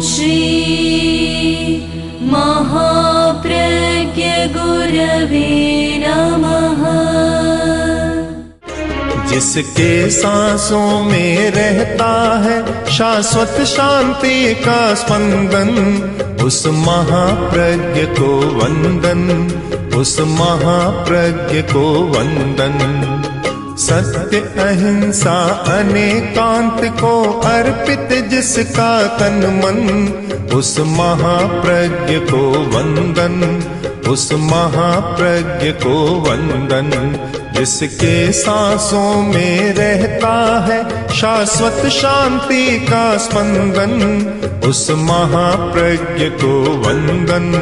श्री महाप्रज्ञ गुरवे नमः। जिसके सांसों में रहता है शाश्वत शांति का स्पंदन, उस महाप्रज्ञ को वंदन, उस महाप्रज्ञ को वंदन। सत्य अहिंसा अनेकांत को अर्पित जिसका तन मन, उस महाप्रज्ञ को वंदन, उस महाप्रज्ञ को वंदन। जिसके सांसों में रहता है शाश्वत शांति का स्पंदन, उस महाप्रज्ञ को वंदन,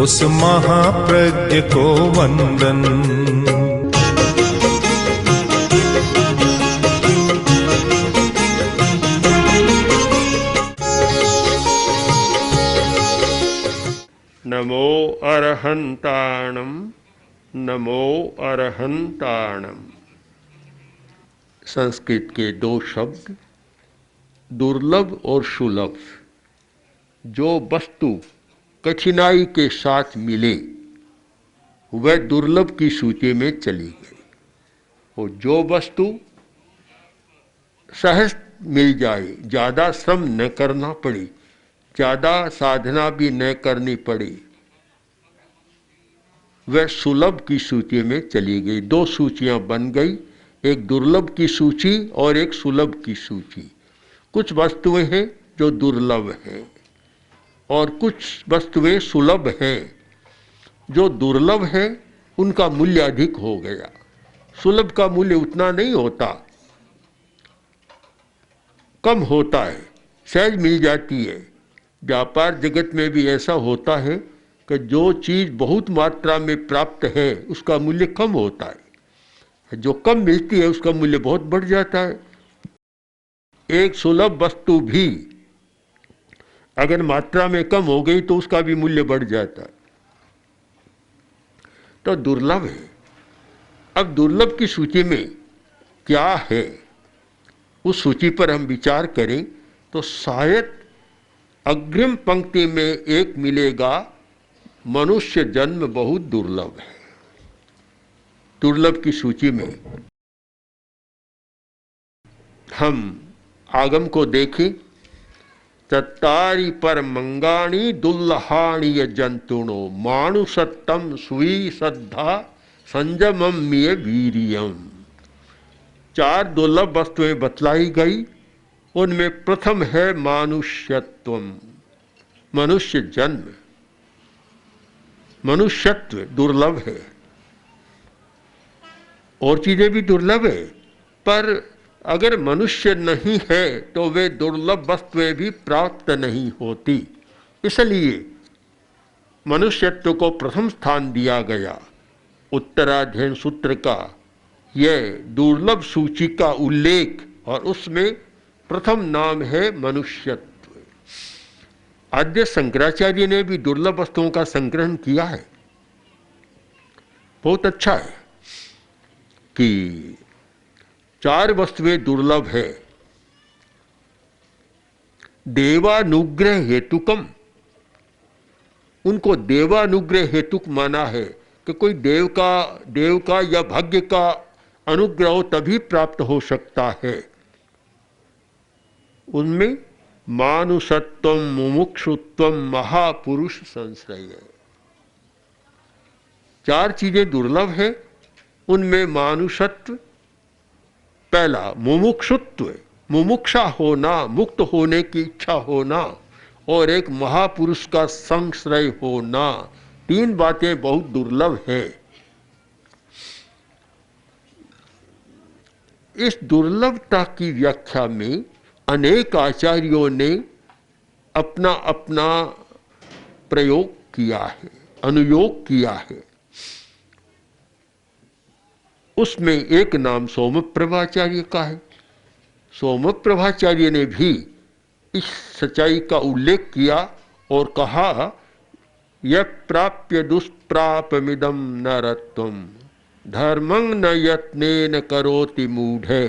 उस महाप्रज्ञ को वंदन। नमो अरहंताणम, नमो अरहंताणम। संस्कृत के दो शब्द दुर्लभ और सुलभ। जो वस्तु कठिनाई के साथ मिले वह दुर्लभ की सूची में चली गई, और जो वस्तु सहज मिल जाए, ज़्यादा श्रम न करना पड़े, ज़्यादा साधना भी न करनी पड़ी, वह सुलभ की सूची में चली गई। दो सूचियां बन गई, एक दुर्लभ की सूची और एक सुलभ की सूची। कुछ वस्तुएं हैं जो दुर्लभ हैं और कुछ वस्तुएं सुलभ हैं। जो दुर्लभ है उनका मूल्य अधिक हो गया, सुलभ का मूल्य उतना नहीं होता, कम होता है, सहज मिल जाती है। व्यापार जगत में भी ऐसा होता है कि जो चीज़ बहुत मात्रा में प्राप्त है उसका मूल्य कम होता है, जो कम मिलती है उसका मूल्य बहुत बढ़ जाता है। एक सुलभ वस्तु भी अगर मात्रा में कम हो गई तो उसका भी मूल्य बढ़ जाता है। तो दुर्लभ है। अब दुर्लभ की सूची में क्या है, उस सूची पर हम विचार करें तो शायद अग्रिम पंक्ति में एक मिलेगा, मनुष्य जन्म बहुत दुर्लभ है। दुर्लभ की सूची में हम आगम को देखें, चत्तारि पर मंगाणी दुल्लहाणी जंतुणो मानुषत्तम सुई श्रद्धा संजमम्य वीरियम। चार दुर्लभ वस्तुएं बतलाई गई, उनमें प्रथम है मानुष्यत्वम, मनुष्य जन्म। मनुष्यत्व दुर्लभ है, और चीजें भी दुर्लभ है, पर अगर मनुष्य नहीं है तो वे दुर्लभ वस्तुएं भी प्राप्त नहीं होती। इसलिए मनुष्यत्व को प्रथम स्थान दिया गया। उत्तराध्ययन सूत्र का यह दुर्लभ सूची का उल्लेख, और उसमें प्रथम नाम है मनुष्यत्व। आद्य शंकराचार्य ने भी दुर्लभ वस्तुओं का संग्रहण किया है। बहुत अच्छा है कि चार वस्तुएं दुर्लभ है। देवानुग्रह हेतुकम, उनको देवानुग्रह हेतुक माना है कि कोई देव का या भाग्य का अनुग्रह तभी प्राप्त हो सकता है। उनमें मानुषत्व, मुमुक्षुत्व, महापुरुष संश्रय। चार चीजें दुर्लभ है, उनमें मानुषत्व पहला, मुमुक्षुत्व, मुमुक्षा होना, मुक्त होने की इच्छा होना, और एक महापुरुष का संश्रय होना। तीन बातें बहुत दुर्लभ है। इस दुर्लभता की व्याख्या में अनेक आचार्यों ने अपना अपना प्रयोग किया है, अनुयोग किया है। उसमें एक नाम सोमप्रभाचार्य का है। सोमप्रभाचार्य ने भी इस सच्चाई का उल्लेख किया और कहा, यह प्राप्य दुष्प्रापमिदं नरत्वम धर्मं न यत्नेन करोति मूढ़े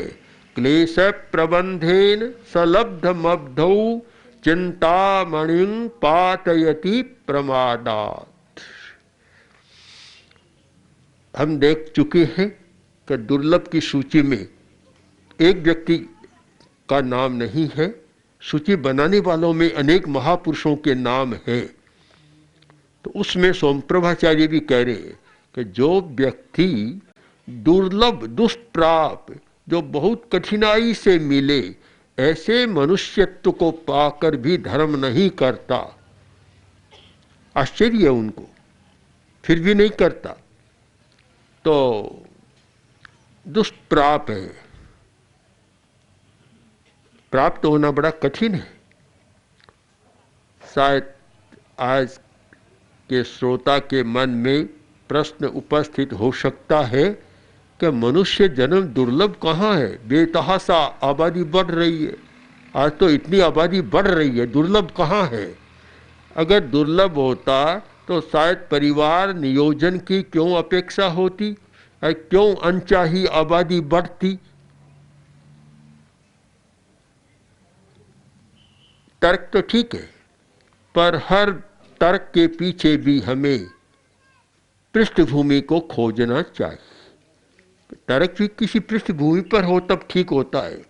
क्लेश प्रबंधेन सलब्धमब्धौ चिंतामणिं पातयति प्रमादात्। हम देख चुके हैं कि दुर्लभ की सूची में एक व्यक्ति का नाम नहीं है, सूची बनाने वालों में अनेक महापुरुषों के नाम हैं। तो उसमें सोमप्रभाचार्य भी कह रहे हैं कि जो व्यक्ति दुर्लभ दुष्प्राप्य जो बहुत कठिनाई से मिले ऐसे मनुष्यत्व को पाकर भी धर्म नहीं करता, आश्चर्य है उनको, फिर भी नहीं करता, तो दुष्प्राप है। प्राप्त होना बड़ा कठिन है। शायद आज के श्रोता के मन में प्रश्न उपस्थित हो सकता है कि मनुष्य जन्म दुर्लभ कहाँ है, बेतहाशा आबादी बढ़ रही है, आज तो इतनी आबादी बढ़ रही है, दुर्लभ कहाँ है। अगर दुर्लभ होता तो शायद परिवार नियोजन की क्यों अपेक्षा होती, क्यों अनचाही आबादी बढ़ती। तर्क तो ठीक है, पर हर तर्क के पीछे भी हमें पृष्ठभूमि को खोजना चाहिए। तर्क भी किसी पृष्ठभूमि पर हो तब ठीक होता है,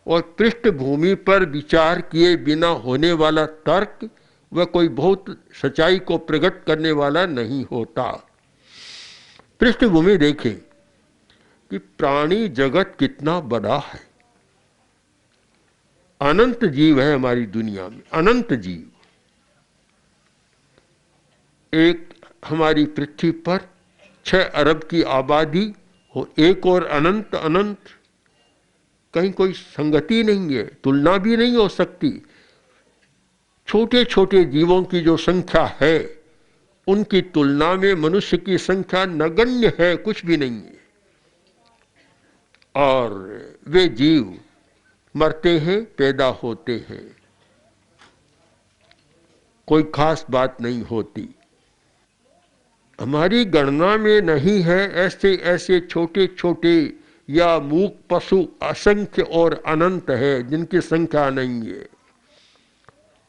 और पृष्ठभूमि पर विचार किए बिना होने वाला तर्क वह कोई बहुत सच्चाई को प्रकट करने वाला नहीं होता। पृष्ठभूमि देखें कि प्राणी जगत कितना बड़ा है, अनंत जीव है हमारी दुनिया में, अनंत जीव। एक हमारी पृथ्वी पर 6 अरब की आबादी हो, एक और अनंत अनंत, कहीं कोई संगति नहीं है, तुलना भी नहीं हो सकती। छोटे छोटे जीवों की जो संख्या है उनकी तुलना में मनुष्य की संख्या नगण्य है, कुछ भी नहीं है। और वे जीव मरते हैं, पैदा होते हैं, कोई खास बात नहीं होती। हमारी गणना में नहीं है ऐसे ऐसे छोटे छोटे या मूक पशु असंख्य और अनंत है जिनकी संख्या नहीं है,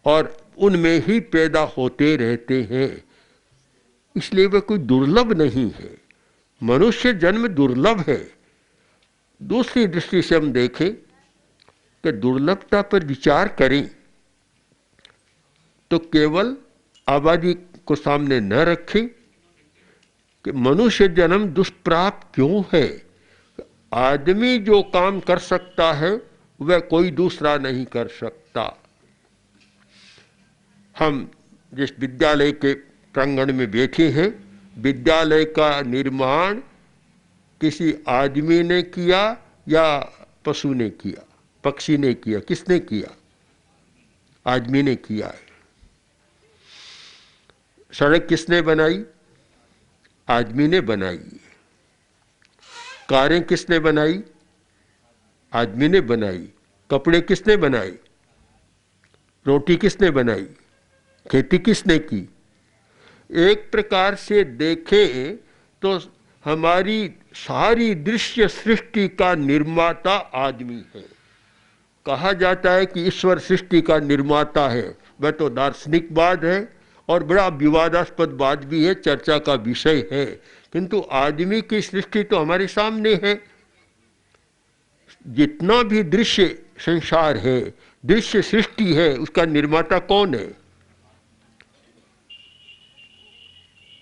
और उनमें ही पैदा होते रहते हैं, इसलिए वे कोई दुर्लभ नहीं है। मनुष्य जन्म दुर्लभ है। दूसरी दृष्टि से हम देखें कि दुर्लभता पर विचार करें तो केवल आबादी को सामने न रखें कि मनुष्य जन्म दुष्प्राप्त क्यों है। आदमी जो काम कर सकता है वह कोई दूसरा नहीं कर सकता। हम जिस विद्यालय के प्रांगण में बैठे हैं, विद्यालय का निर्माण किसी आदमी ने किया या पशु ने किया, पक्षी ने किया, किसने किया? आदमी ने किया है। सड़क किसने बनाई? आदमी ने बनाई। कारें किसने बनाई? आदमी ने बनाई। कपड़े किसने बनाए? रोटी किसने बनाई? खेती किसने की? एक प्रकार से देखें तो हमारी सारी दृश्य सृष्टि का निर्माता आदमी है। कहा जाता है कि ईश्वर सृष्टि का निर्माता है, वह तो दार्शनिक बात है और बड़ा विवादास्पद बात भी है, चर्चा का विषय है, किंतु आदमी की सृष्टि तो हमारे सामने है। जितना भी दृश्य संसार है, दृश्य सृष्टि है, उसका निर्माता कौन है?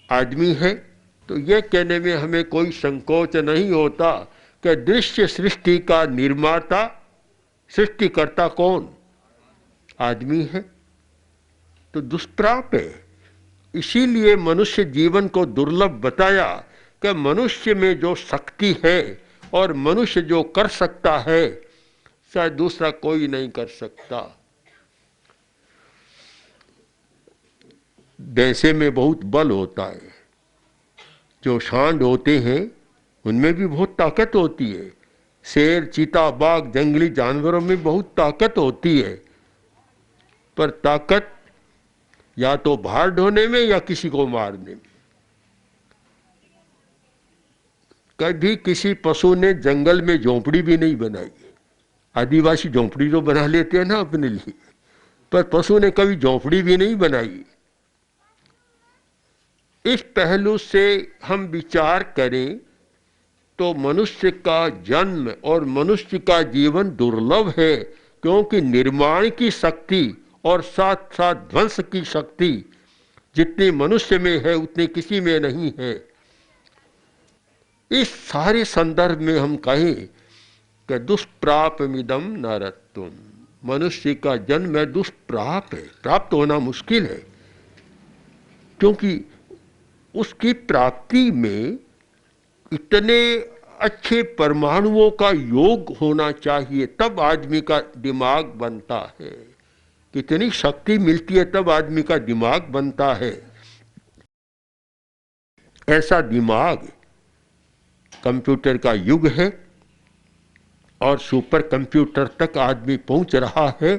आदमी है। तो यह कहने में हमें कोई संकोच नहीं होता कि दृश्य सृष्टि का निर्माता, सृष्टिकर्ता कौन? आदमी है। तो दुष्प्राप है। इसीलिए मनुष्य जीवन को दुर्लभ बताया कि मनुष्य में जो शक्ति है और मनुष्य जो कर सकता है शायद दूसरा कोई नहीं कर सकता। भैंसे में बहुत बल होता है, जो सांड होते हैं उनमें भी बहुत ताकत होती है, शेर, चीता, बाघ, जंगली जानवरों में बहुत ताकत होती है, पर ताकत या तो भार ढोने में या किसी को मारने में। कभी किसी पशु ने जंगल में झोंपड़ी भी नहीं बनाई। आदिवासी झोंपड़ी तो बना लेते हैं ना अपने लिए, पर पशु ने कभी झोंपड़ी भी नहीं बनाई। इस पहलू से हम विचार करें तो मनुष्य का जन्म और मनुष्य का जीवन दुर्लभ है, क्योंकि निर्माण की शक्ति और साथ साथ ध्वंस की शक्ति जितनी मनुष्य में है उतनी किसी में नहीं है। इस सारे संदर्भ में हम कहें कि दुष्प्रापमिदं नरत्वम्, मनुष्य का जन्म है दुष्प्राप है, प्राप्त होना मुश्किल है, क्योंकि उसकी प्राप्ति में इतने अच्छे परमाणुओं का योग होना चाहिए, तब आदमी का दिमाग बनता है। कितनी शक्ति मिलती है तब आदमी का दिमाग बनता है। ऐसा दिमाग कंप्यूटर का युग है और सुपर कंप्यूटर तक आदमी पहुंच रहा है,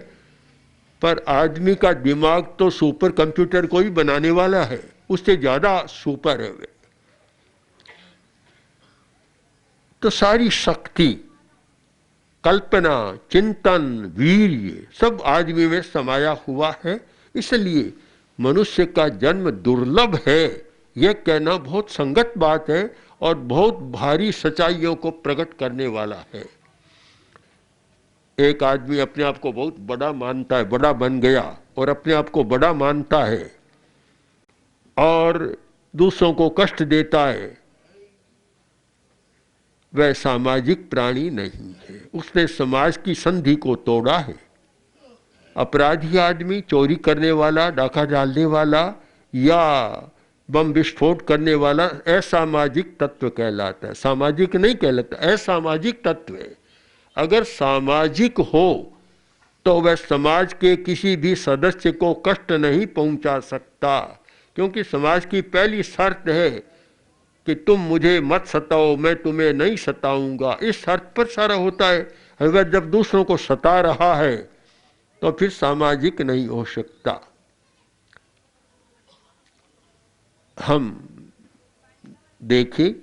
पर आदमी का दिमाग तो सुपर कंप्यूटर को ही बनाने वाला है, उससे ज्यादा सुपर है वे। तो सारी शक्ति, कल्पना, चिंतन, वीर्य सब आदमी में समाया हुआ है। इसलिए मनुष्य का जन्म दुर्लभ है, यह कहना बहुत संगत बात है और बहुत भारी सच्चाइयों को प्रकट करने वाला है। एक आदमी अपने आप को बहुत बड़ा मानता है, बड़ा बन गया और अपने आप को बड़ा मानता है और दूसरों को कष्ट देता है, वह सामाजिक प्राणी नहीं है, उसने समाज की संधि को तोड़ा है। अपराधी आदमी, चोरी करने वाला, डाका डालने वाला या बम विस्फोट करने वाला असामाजिक तत्व कहलाता है, सामाजिक नहीं कहलाता, असामाजिक तत्व है। अगर सामाजिक हो तो वह समाज के किसी भी सदस्य को कष्ट नहीं पहुंचा सकता, क्योंकि समाज की पहली शर्त है कि तुम मुझे मत सताओ, मैं तुम्हें नहीं सताऊंगा। इस शर्त पर सारा होता है। अगर जब दूसरों को सता रहा है तो फिर सामाजिक नहीं हो सकता। हम देखें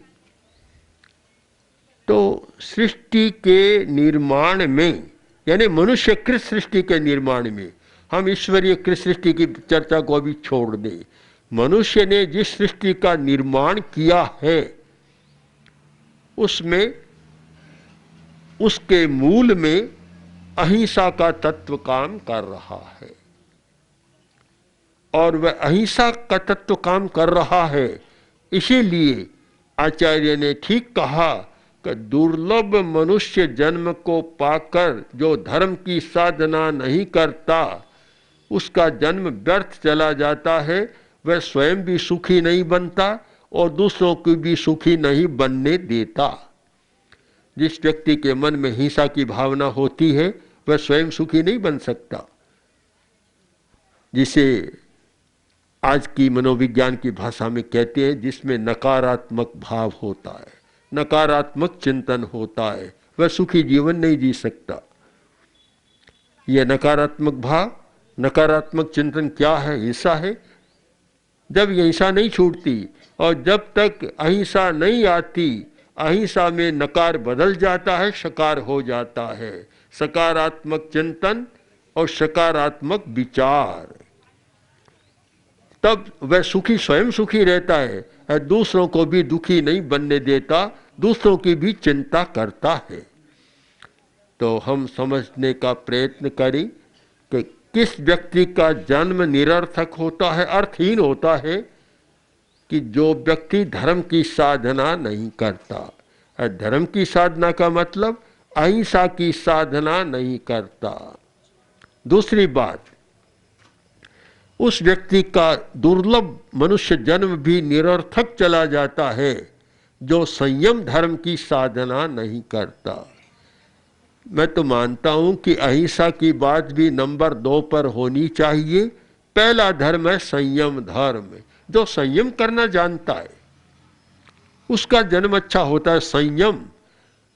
तो सृष्टि के निर्माण में, यानी मनुष्यकृत सृष्टि के निर्माण में, हम ईश्वरीय कृत सृष्टि की चर्चा को अभी छोड़ दें। मनुष्य ने जिस सृष्टि का निर्माण किया है उसमें, उसके मूल में अहिंसा का तत्व काम कर रहा है और वह अहिंसा का तत्व काम कर रहा है। इसीलिए आचार्य ने ठीक कहा कि दुर्लभ मनुष्य जन्म को पाकर जो धर्म की साधना नहीं करता उसका जन्म व्यर्थ चला जाता है। वह स्वयं भी सुखी नहीं बनता और दूसरों को भी सुखी नहीं बनने देता। जिस व्यक्ति के मन में हिंसा की भावना होती है वह स्वयं सुखी नहीं बन सकता, जिसे आज की मनोविज्ञान की भाषा में कहते हैं, जिसमें नकारात्मक भाव होता है, नकारात्मक चिंतन होता है, वह सुखी जीवन नहीं जी सकता। यह नकारात्मक भाव, नकारात्मक चिंतन क्या है? हिंसा है। जब ये हिंसा नहीं छूटती और जब तक अहिंसा नहीं आती, अहिंसा में नकार बदल जाता है, सकार हो जाता है। सकारात्मक चिंतन और सकारात्मक विचार, तब वह सुखी स्वयं सुखी रहता है और दूसरों को भी दुखी नहीं बनने देता, दूसरों की भी चिंता करता है। तो हम समझने का प्रयत्न करें कि किस व्यक्ति का जन्म निरर्थक होता है, अर्थहीन होता है, कि जो व्यक्ति धर्म की साधना नहीं करता। धर्म की साधना का मतलब अहिंसा की साधना नहीं करता। दूसरी बात, उस व्यक्ति का दुर्लभ मनुष्य जन्म भी निरर्थक चला जाता है जो संयम धर्म की साधना नहीं करता। मैं तो मानता हूं कि अहिंसा की बात भी नंबर 2 पर होनी चाहिए। पहला धर्म है संयम धर्म। जो संयम करना जानता है उसका जन्म अच्छा होता है। संयम,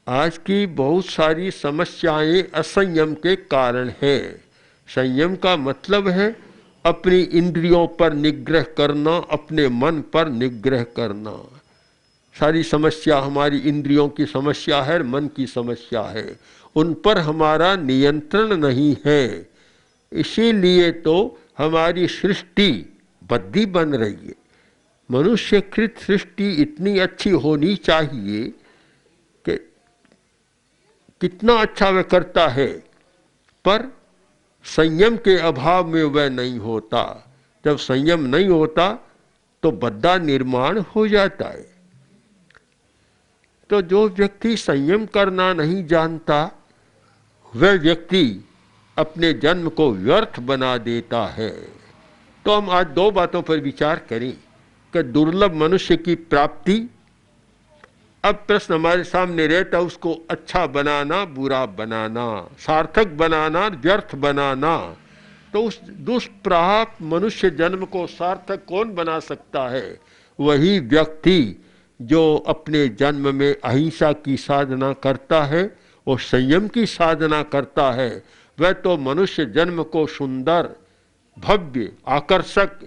आज की बहुत सारी समस्याएं असंयम के कारण है। संयम का मतलब है अपनी इंद्रियों पर निग्रह करना, अपने मन पर निग्रह करना। सारी समस्या हमारी इंद्रियों की समस्या है, मन की समस्या है, उन पर हमारा नियंत्रण नहीं है। इसीलिए तो हमारी सृष्टि बद्दी बन रही है। मनुष्यकृत सृष्टि इतनी अच्छी होनी चाहिए कि कितना अच्छा वह करता है, पर संयम के अभाव में वह नहीं होता। जब संयम नहीं होता तो बद्दा निर्माण हो जाता है। तो जो व्यक्ति संयम करना नहीं जानता वह व्यक्ति अपने जन्म को व्यर्थ बना देता है। तो हम आज दो बातों पर विचार करें कि दुर्लभ मनुष्य की प्राप्ति। अब प्रश्न हमारे सामने रहता, उसको अच्छा बनाना, बुरा बनाना, सार्थक बनाना, व्यर्थ बनाना। तो उस दुष्प्राप्त मनुष्य जन्म को सार्थक कौन बना सकता है? वही व्यक्ति जो अपने जन्म में अहिंसा की साधना करता है और संयम की साधना करता है। वह तो मनुष्य जन्म को सुंदर, भव्य, आकर्षक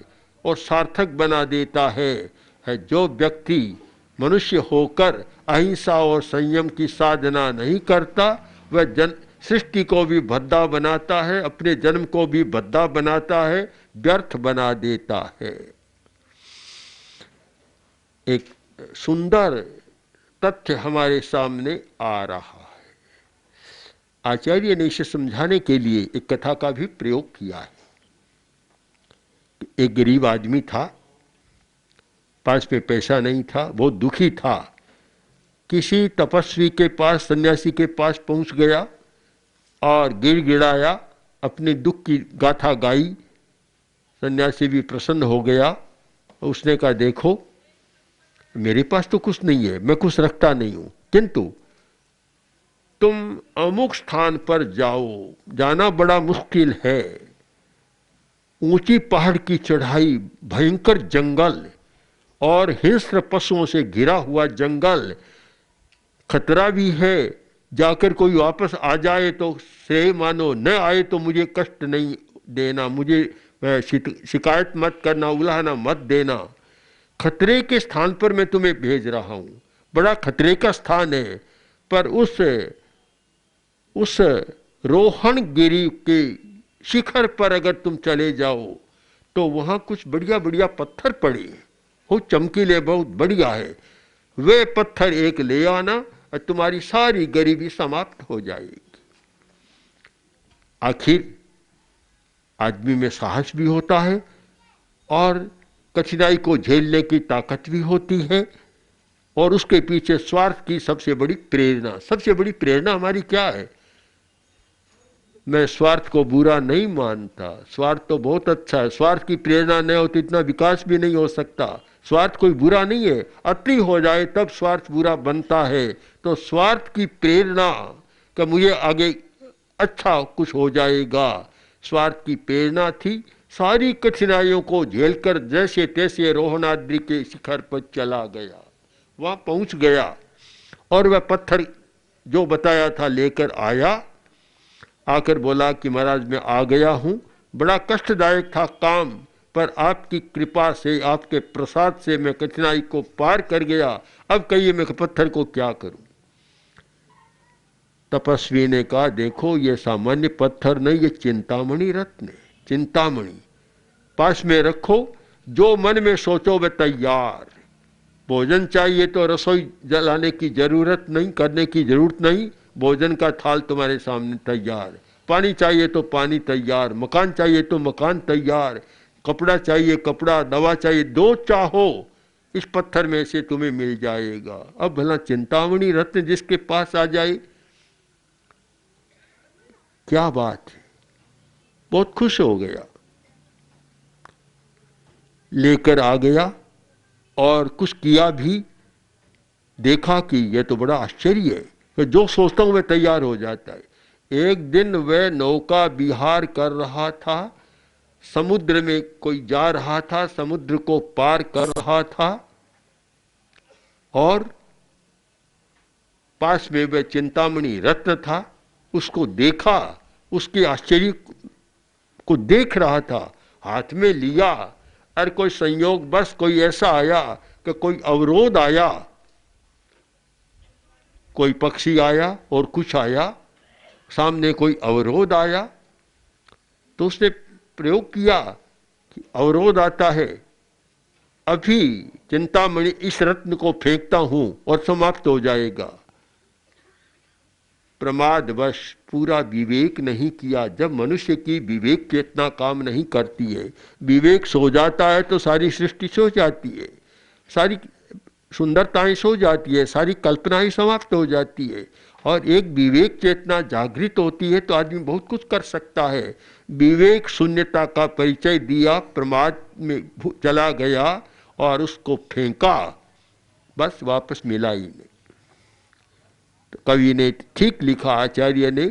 और सार्थक बना देता है। जो व्यक्ति मनुष्य होकर अहिंसा और संयम की साधना नहीं करता वह सृष्टि को भी भद्दा बनाता है, अपने जन्म को भी भद्दा बनाता है, व्यर्थ बना देता है। एक सुंदर तथ्य हमारे सामने आ रहा है। आचार्य ने इसे समझाने के लिए एक कथा का भी प्रयोग किया है। एक गरीब आदमी था, पास में पैसा नहीं था, बहुत दुखी था। किसी तपस्वी के पास, सन्यासी के पास पहुंच गया और गिड़गिड़ाया, अपने दुख की गाथा गाई। सन्यासी भी प्रसन्न हो गया। उसने कहा, देखो मेरे पास तो कुछ नहीं है, मैं कुछ रखता नहीं हूं, किंतु तुम अमुक स्थान पर जाओ, जाना बड़ा मुश्किल है, ऊंची पहाड़ की चढ़ाई, भयंकर जंगल और हिंस्र पशुओं से घिरा हुआ जंगल, खतरा भी है, जाकर कोई वापस आ जाए तो श्रेय मानो, न आए तो मुझे कष्ट नहीं देना, मुझे शिकायत मत करना, उलाहना मत देना। खतरे के स्थान पर मैं तुम्हें भेज रहा हूं, बड़ा खतरे का स्थान है, पर उस रोहण गिरी के शिखर पर अगर तुम चले जाओ तो वहां कुछ बढ़िया बढ़िया पत्थर पड़े, बहुत चमकीले, बहुत बढ़िया है। वे पत्थर एक ले आना और तुम्हारी सारी गरीबी समाप्त हो जाएगी। आखिर आदमी में साहस भी होता है और कठिनाई को झेलने की ताकत भी होती है, और उसके पीछे स्वार्थ की सबसे बड़ी प्रेरणा हमारी क्या है? मैं स्वार्थ को बुरा नहीं मानता, स्वार्थ तो बहुत अच्छा है। स्वार्थ की प्रेरणा न हो तो इतना विकास भी नहीं हो सकता। स्वार्थ कोई बुरा नहीं है, अति हो जाए तब स्वार्थ बुरा बनता है। तो स्वार्थ की प्रेरणा कि मुझे आगे अच्छा कुछ हो जाएगा, स्वार्थ की प्रेरणा थी। सारी कठिनाइयों को झेलकर जैसे तैसे रोहनाद्रि के शिखर पर चला गया, वहां पहुंच गया और वह पत्थर जो बताया था लेकर आया। आकर बोला कि महाराज मैं आ गया हूं, बड़ा कष्टदायक था काम, पर आपकी कृपा से, आपके प्रसाद से मैं कठिनाई को पार कर गया। अब कहिए मैं पत्थर को क्या करूं? तपस्वी ने कहा, देखो ये सामान्य पत्थर नहीं, ये चिंतामणि रत्न है। चिंतामणि पास में रखो, जो मन में सोचो वह तैयार। भोजन चाहिए तो रसोई जलाने की जरूरत नहीं, करने की जरूरत नहीं, भोजन का थाल तुम्हारे सामने तैयार। पानी चाहिए तो पानी तैयार, मकान चाहिए तो मकान तैयार, कपड़ा चाहिए कपड़ा, दवा चाहिए, दो चाहो इस पत्थर में से तुम्हें मिल जाएगा। अब भला चिंतामणि रत्न जिसके पास आ जाए, क्या बात है। बहुत खुश हो गया, लेकर आ गया और कुछ किया भी। देखा कि यह तो बड़ा आश्चर्य है, जो सोचता हूं वह तैयार हो जाता है। एक दिन वह नौका विहार कर रहा था, समुद्र में कोई जा रहा था, समुद्र को पार कर रहा था और पास में वह चिंतामणि रत्न था। उसको देखा, उसके आश्चर्य को देख रहा था, हाथ में लिया। और कोई संयोग बस कोई ऐसा आया कि कोई अवरोध आया, कोई पक्षी आया और कुछ आया, सामने कोई अवरोध आया। तो उसने प्रयोग किया कि अवरोध आता है, अभी चिंतामणि इस रत्न को फेंकता हूं और समाप्त हो जाएगा। प्रमादवश पूरा विवेक नहीं किया। जब मनुष्य की विवेक चेतना काम नहीं करती है, विवेक सो जाता है तो सारी सृष्टि सो जाती है, सारी सुंदरताएं सो जाती है, सारी कल्पनाएं समाप्त हो जाती है। और एक विवेक चेतना जागृत होती है तो आदमी बहुत कुछ कर सकता है। विवेक शून्यता का परिचय दिया, प्रमाद में चला गया और उसको फेंका, बस वापस मिला ही नहीं। तो कवि ने ठीक लिखा, आचार्य ने,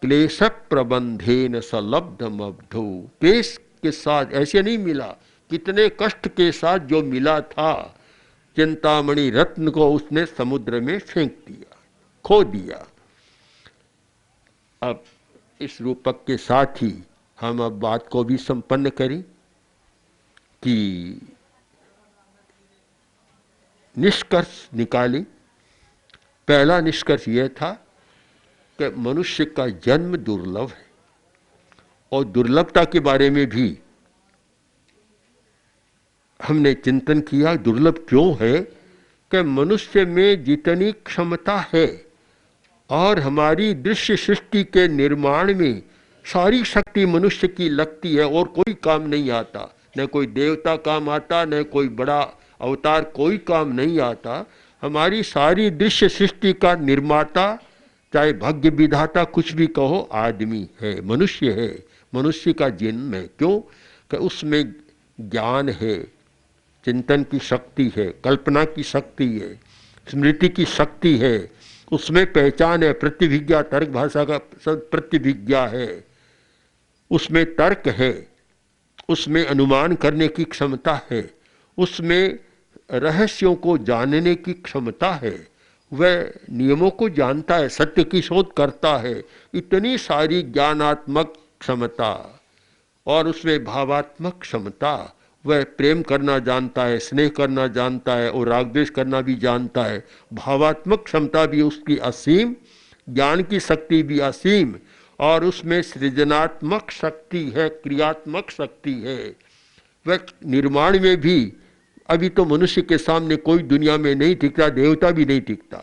क्लेश प्रबंधेन सलब्धमब्धो, क्लेश के साथ ऐसे नहीं मिला, कितने कष्ट के साथ जो मिला था चिंतामणि रत्न को उसने समुद्र में फेंक दिया, खो दिया। अब इस रूपक के साथ ही हम अब बात को भी संपन्न करें कि निष्कर्ष निकालें। पहला निष्कर्ष यह था कि मनुष्य का जन्म दुर्लभ है, और दुर्लभता के बारे में भी हमने चिंतन किया। दुर्लभ क्यों है कि मनुष्य में जितनी क्षमता है और हमारी दृश्य सृष्टि के निर्माण में सारी शक्ति मनुष्य की लगती है और कोई काम नहीं आता, न कोई देवता काम आता, न कोई बड़ा अवतार, कोई काम नहीं आता। हमारी सारी दृश्य सृष्टि का निर्माता, चाहे भाग्य विधाता कुछ भी कहो, आदमी है, मनुष्य है, मनुष्य का जन्म है। क्यों कि उसमें ज्ञान है, चिंतन की शक्ति है, कल्पना की शक्ति है, स्मृति की शक्ति है, उसमें पहचान है, प्रतिभिज्ञा, तर्क भाषा का प्रतिभिज्ञा है, उसमें तर्क है, उसमें अनुमान करने की क्षमता है, उसमें रहस्यों को जानने की क्षमता है, वह नियमों को जानता है, सत्य की शोध करता है। इतनी सारी ज्ञानात्मक क्षमता और उसमें भावात्मक क्षमता, वह प्रेम करना जानता है, स्नेह करना जानता है और राग द्वेष करना भी जानता है। भावात्मक क्षमता भी उसकी असीम, ज्ञान की शक्ति भी असीम, और उसमें सृजनात्मक शक्ति है, क्रियात्मक शक्ति है। वह निर्माण में भी, अभी तो मनुष्य के सामने कोई दुनिया में नहीं टिकता, देवता भी नहीं टिकता।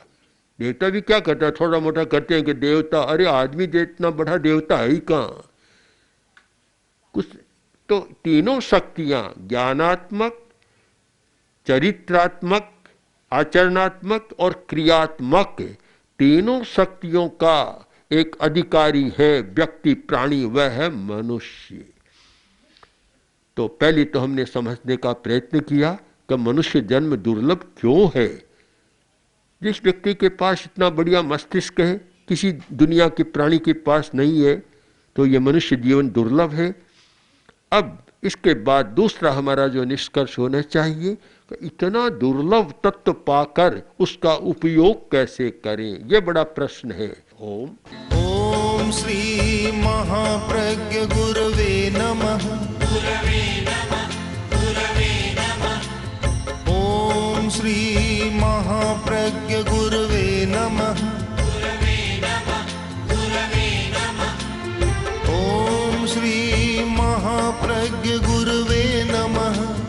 देवता भी क्या करता है, थोड़ा मोटा करते हैं कि देवता, अरे आदमी जितना बड़ा देवता है ही कहाँ। कुछ तो तीनों शक्तियां, ज्ञानात्मक, चरित्रात्मक, आचरणात्मक और क्रियात्मक, तीनों शक्तियों का एक अधिकारी है व्यक्ति, प्राणी, वह है मनुष्य। तो पहले तो हमने समझने का प्रयत्न किया कि मनुष्य जन्म दुर्लभ क्यों है। जिस व्यक्ति के पास इतना बढ़िया मस्तिष्क है, किसी दुनिया के प्राणी के पास नहीं है, तो ये मनुष्य जीवन दुर्लभ है। अब इसके बाद दूसरा हमारा जो निष्कर्ष होना चाहिए कि इतना दुर्लभ तत्व पाकर उसका उपयोग कैसे करें, यह बड़ा प्रश्न है। ओम श्री महाप्रज्ञ गुरवे नमः। ओम श्री महाप्रज्ञ गुरवे नमः। ओम श्री महाप्रज्ञ गुरवे नमः।